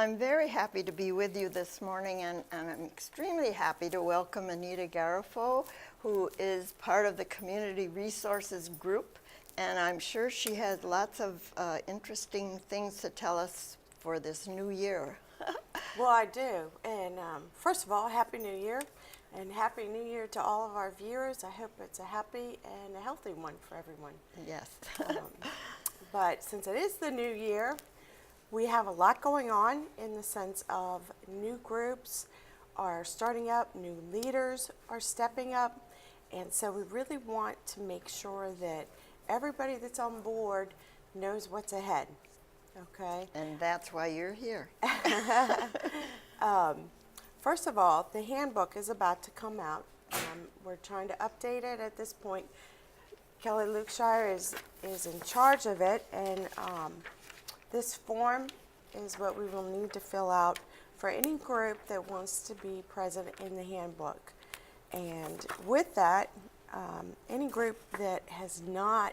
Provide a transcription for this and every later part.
I'm very happy to be with you this morning, and I'm extremely happy to welcome Anita Garofo, who is part of the Community Resources Group, and I'm sure she has lots of interesting things to tell us for this new year. Well, I do. And first of all, Happy New Year. And Happy New Year to all of our viewers. I hope it's a happy and a healthy one for everyone. Yes. But since it is the new year, we have a lot going on in the sense of new groups are starting up, new leaders are stepping up. And so we really want to make sure that everybody that's on board knows what's ahead. Okay? And that's why you're here. First of all, the handbook is about to come out. We're trying to update it at this point. Kelly Lukeshire is in charge of it, and this form is what we will need to fill out for any group that wants to be present in the handbook. And with that, any group that has not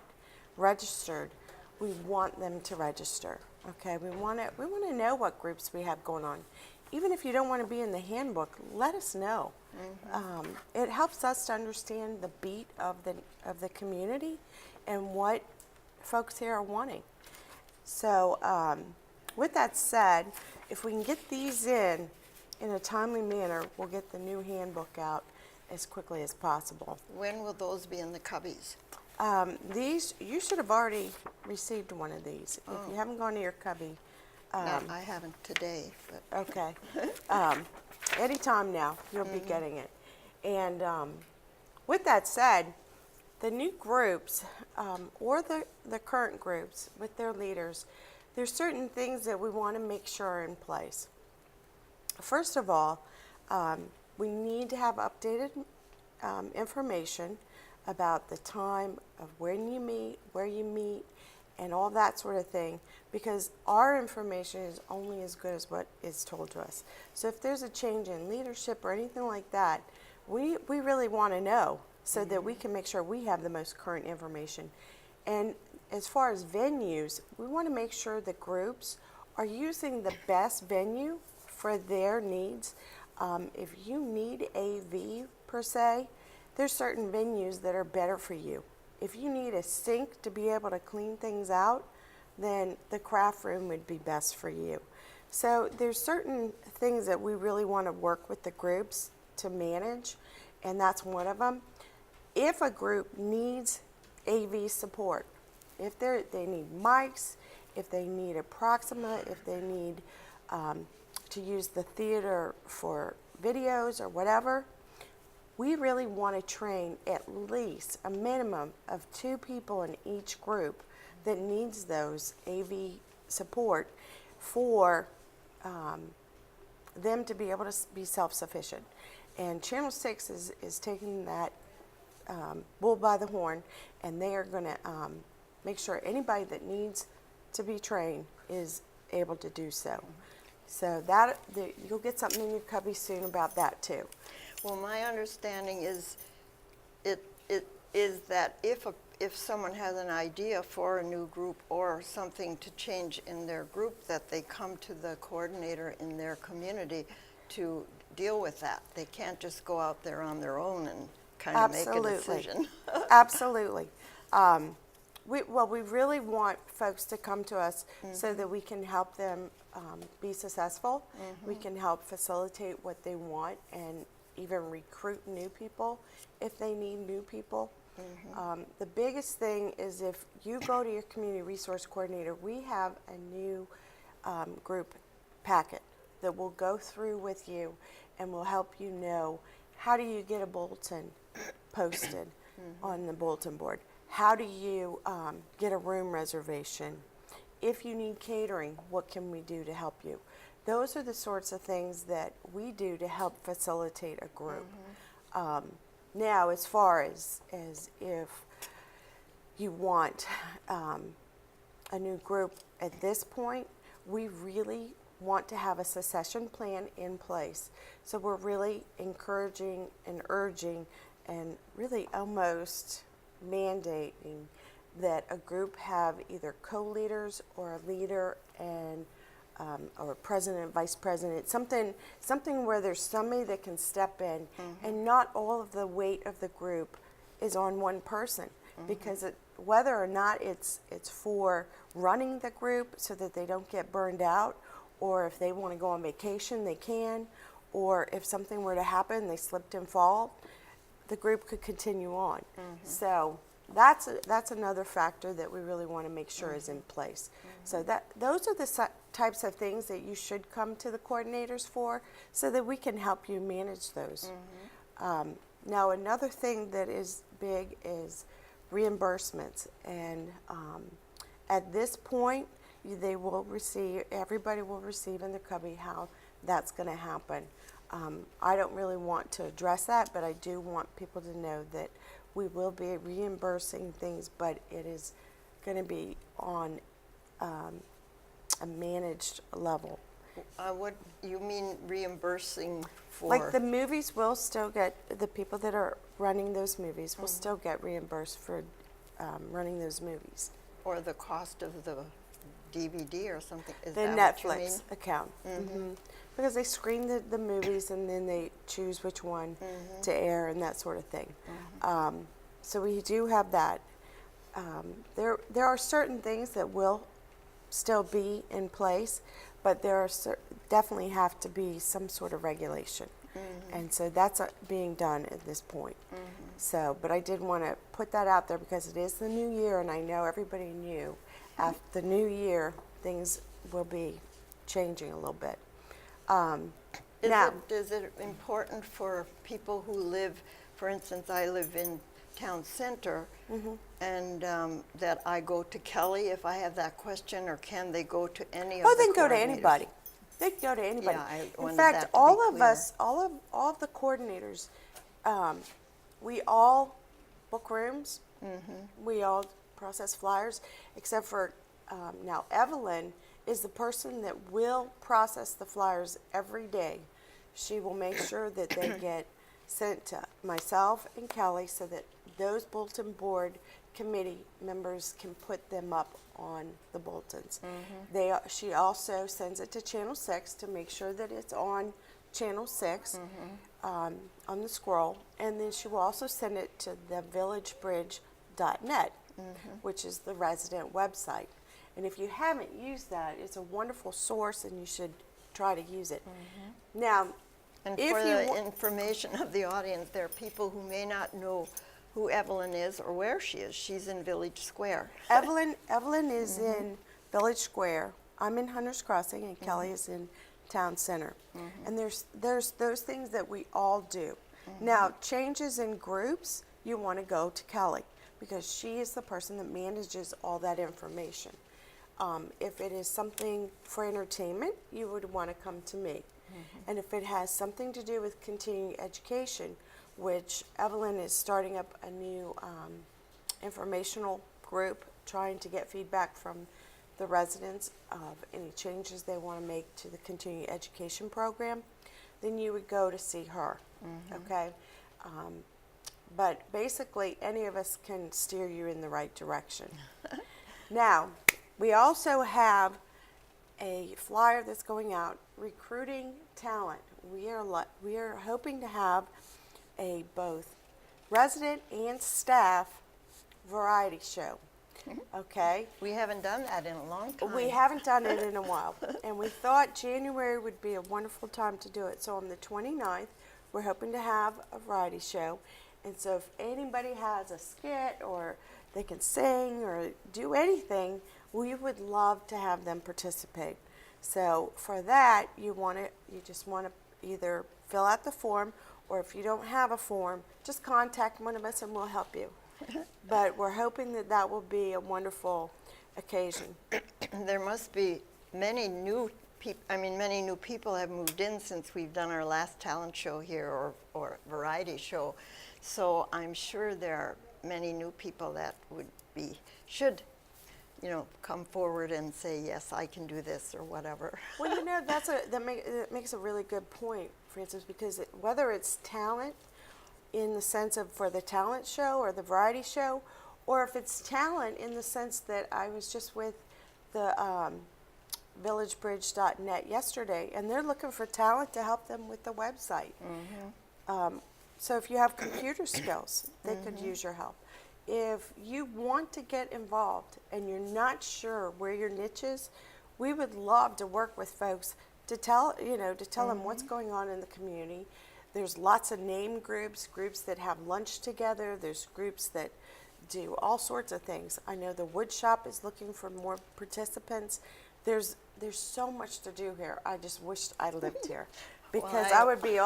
registered, we want them to register. Okay, we want to know what groups we have going on. Even if you don't want to be in the handbook, let us know. Mm-hmm. It helps us to understand the beat of the community and what folks here are wanting. So with that said, if we can get these in a timely manner, we'll get the new handbook out as quickly as possible. When will those be in the cubbies? These, you should have already received one of these. Oh. If you haven't gone to your cubby. No, I haven't today. But. Okay. Anytime now, you'll be getting it. And with that said, the new groups or the current groups with their leaders, there's certain things that we want to make sure are in place. First of all, we need to have updated information about the time of when you meet, where you meet, and all that sort of thing, because our information is only as good as what is told to us. So if there's a change in leadership or anything like that, we really want to know so that we can make sure we have the most current information. And as far as venues, we want to make sure the groups are using the best venue for their needs. If you need AV per se, there's certain venues that are better for you. If you need a sink to be able to clean things out, then the craft room would be best for you. So there's certain things that we really want to work with the groups to manage, and that's one of them. If a group needs AV support, if they need mics, if they need a Proxima, if they need to use the theater for videos or whatever, we really want to train at least a minimum of 2 people in each group that needs those AV support for them to be able to be self-sufficient. And Channel 6 is taking that bull by the horn, and they are going to make sure anybody that needs to be trained is able to do so. So you'll get something in your cubby soon about that too. Well, my understanding is that if someone has an idea for a new group or something to change in their group, that they come to the coordinator in their community to deal with that. They can't just go out there on their own and kind of make a decision. Absolutely. We really want folks to come to us so that we can help them be successful. We can help facilitate what they want and even recruit new people if they need new people. The biggest thing is if you go to your community resource coordinator, we have a new group packet that we'll go through with you and will help you know how do you get a bulletin posted on the bulletin board. How do you get a room reservation? If you need catering, what can we do to help you? Those are the sorts of things that we do to help facilitate a group. Now, as far as if you want a new group at this point, we really want to have a succession plan in place. So we're really encouraging and urging and really almost mandating that a group have either co-leaders or a leader and or president, vice president, something where there's somebody that can step in, and not all of the weight of the group is on one person, because whether or not it's for running the group so that they don't get burned out, or if they want to go on vacation, they can, or if something were to happen, they slipped and fall, the group could continue on. So that's another factor that we really want to make sure is in place. So those are the types of things that you should come to the coordinators for, so that we can help you manage those. Now, another thing that is big is reimbursements, and at this point, everybody will receive in their cubby how that's going to happen. I don't really want to address that, but I do want people to know that we will be reimbursing things, but it is going to be on a managed level. What you mean reimbursing for? Like the movies will still get, the people that are running those movies will still get reimbursed for running those movies. Or the cost of the DVD or something? Is The that what you mean? Netflix account. Because they screen the movies and then they choose which one to air and that sort of thing. So we do have that. There are certain things that will still be in place, but there are definitely have to be some sort of regulation. And so that's being done at this point. So, but I did want to put that out there because it is the new year, and I know everybody knew after the new year things will be changing a little bit. Is it important for people who live, for instance, I live in town center, and that I go to Kelly if I have that question, or can they go to any of the Oh, they can go to coordinators? anybody. They can go to anybody. Yeah, I In wanted fact, that to be all of clear. us, all of the coordinators, we all book rooms. We all process flyers, except for now Evelyn is the person that will process the flyers every day. She will make sure that they get sent to myself and Kelly so that those bulletin board committee members can put them up on the bulletins. She also sends it to Channel 6 to make sure that it's on Channel 6 on the scroll, and then she will also send it to the villagebridge.net, which is the resident website. And if you haven't used that, it's a wonderful source and you should try to use it. Now, And if for you the information of the audience, there are people who may not know who Evelyn is or where she is. She's in Village Square. Evelyn is in Village Square. I'm in Hunter's Crossing, and Kelly is in Town Center. And there's those things that we all do. Now, changes in groups, you want to go to Kelly because she is the person that manages all that information. If it is something for entertainment, you would want to come to me. And if it has something to do with continuing education, which Evelyn is starting up a new informational group trying to get feedback from the residents of any changes they want to make to the continuing education program, then you would go to see her, okay? But basically, any of us can steer you in the right direction. Now, we also have a flyer that's going out recruiting talent. We are hoping to have a both resident and staff variety show. Okay? We haven't done that in a long time. We haven't done it in a while, and we thought January would be a wonderful time to do it. So on the 29th, we're hoping to have a variety show. And so if anybody has a skit or they can sing or do anything, we would love to have them participate. So for that, you just want to either fill out the form, or if you don't have a form, just contact one of us and we'll help you. But we're hoping that that will be a wonderful occasion. There must be many new people. I mean, many new people have moved in since we've done our last talent show here or variety show. So I'm sure there are many new people that should come forward and say, yes, I can do this or whatever. Well, that makes a really good point, Francis, because whether it's talent in the sense of for the talent show or the variety show, or if it's talent in the sense that I was just with the villagebridge.net yesterday, and they're looking for talent to help them with the website. So if you have computer skills, they could use your help. If you want to get involved and you're not sure where your niche is, we would love to work with folks to tell them what's going on in the community. There's lots of name groups that have lunch together. There's groups that do all sorts of things. I know the wood shop is looking for more participants. There's so much to do here. I just wished I lived here because I would be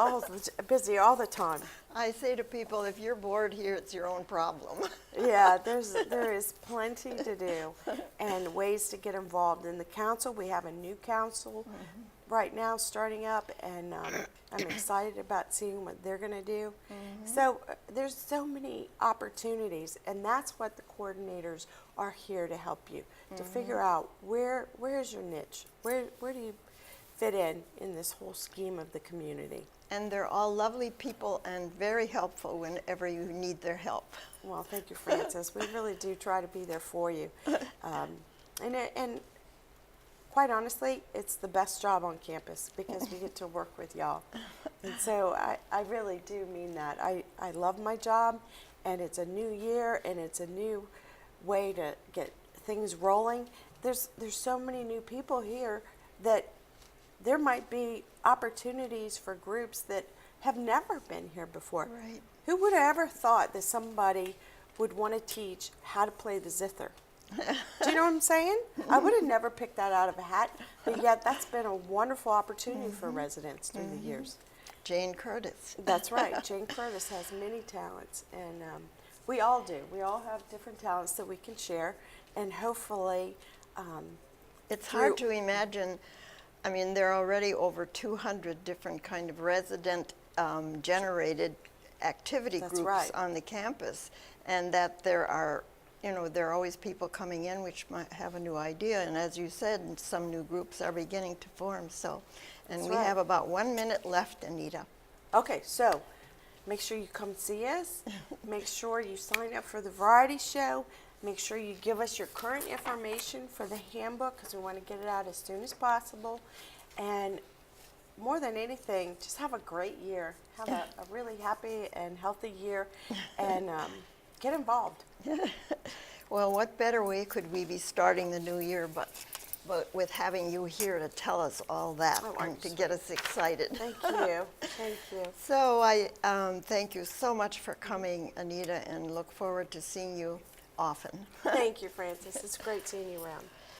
busy all the time. I say to people, if you're bored here, it's your own problem. Yeah, there is plenty to do and ways to get involved. In the council, we have a new council right now starting up, and I'm excited about seeing what they're going to do. So there's so many opportunities, and that's what the coordinators are here to help you, to figure out where is your niche, where do you fit in this whole scheme of the community. And they're all lovely people and very helpful whenever you need their help. Well, thank you, Frances. We really do try to be there for you. And quite honestly, it's the best job on campus because we get to work with y'all. And so I really do mean that. I love my job, and it's a new year, and it's a new way to get things rolling. There's so many new people here that there might be opportunities for groups that have never been here before. Right. Who would have ever thought that somebody would want to teach how to play the zither? Do you know what I'm saying? I would have never picked that out of a hat, but yet that's been a wonderful opportunity for residents through the years. Jane Curtis. That's right. Jane Curtis has many talents, and we all do. We all have different talents that we can share, and hopefully It's hard to imagine. I mean, there are already over 200 different kind of resident generated activity That's groups right. on the campus, and that there are always people coming in which might have a new idea, and as you said, some new groups are beginning to form. So, and That's we right. have about 1 minute left, Anita. Okay, so make sure you come see us. Make sure you sign up for the variety show. Make sure you give us your current information for the handbook because we want to get it out as soon as possible. And more than anything, just have a great year. Have a really happy and healthy year, and get involved. Well, what better way could we be starting the new year but with having you here to tell us all that and to get us excited. Thank you. Thank you. So I thank you so much for coming, Anita, and look forward to seeing you often. Thank you, Frances. It's great seeing you around.